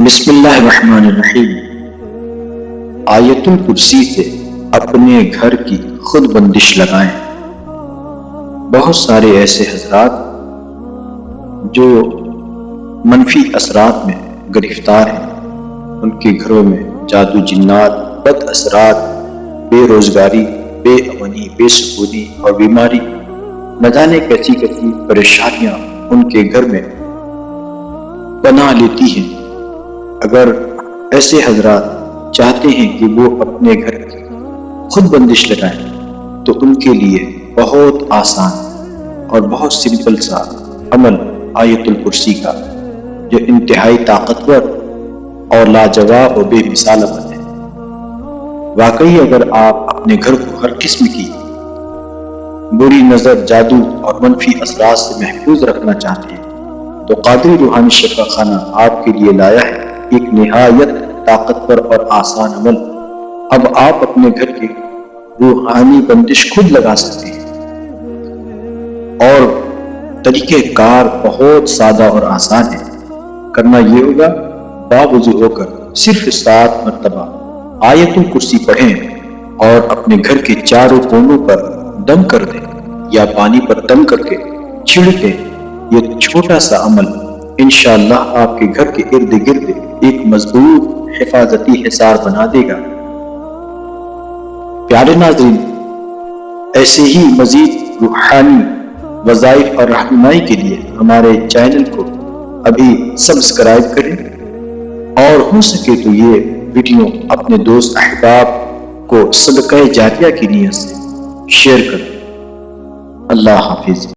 بسم اللہ الرحمن الرحیم۔ آیت الکرسی سے اپنے گھر کی خود بندش لگائیں۔ بہت سارے ایسے حضرات جو منفی اثرات میں گرفتار ہیں، ان کے گھروں میں جادو، جنات، بد اثرات، بے روزگاری، بے امنی، بے سکونی اور بیماری، نہ جانے کیسی کیسی پریشانیاں ان کے گھر میں پناہ لیتی ہیں۔ اگر ایسے حضرات چاہتے ہیں کہ وہ اپنے گھر کی خود بندش لگائیں تو ان کے لیے بہت آسان اور بہت سمپل سا عمل آیت الکرسی کا، جو انتہائی طاقتور اور لاجواب و بے مثال عمل ہے۔ واقعی اگر آپ اپنے گھر کو ہر قسم کی بری نظر، جادو اور منفی اثرات سے محفوظ رکھنا چاہتے ہیں تو قادری روحانی شفا خانہ آپ کے لیے لایا ہے ایک نہایت طاقتور اور آسان عمل۔ اب آپ اپنے گھر کی روحانی بندش خود لگا سکتے ہیں، اور طریقہ کار بہت سادہ اور آسان ہے۔ کرنا یہ ہوگا، باوضو ہو کر صرف 7 مرتبہ آیت الکرسی پڑھیں اور اپنے گھر کے چاروں کونوں پر دم کر دیں یا پانی پر دم کر کے چھڑک دیں۔ یہ چھوٹا سا عمل انشاءاللہ آپ کے گھر کے ارد گرد ایک مضبوط حفاظتی حصار بنا دے گا۔ پیارے ناظرین، ایسے ہی مزید روحانی وظائف اور رہنمائی کے لیے ہمارے چینل کو ابھی سبسکرائب کریں، اور ہو سکے تو یہ ویڈیو اپنے دوست احباب کو صدقہ جاریہ کی نیت سے شیئر کریں۔ اللہ حافظ۔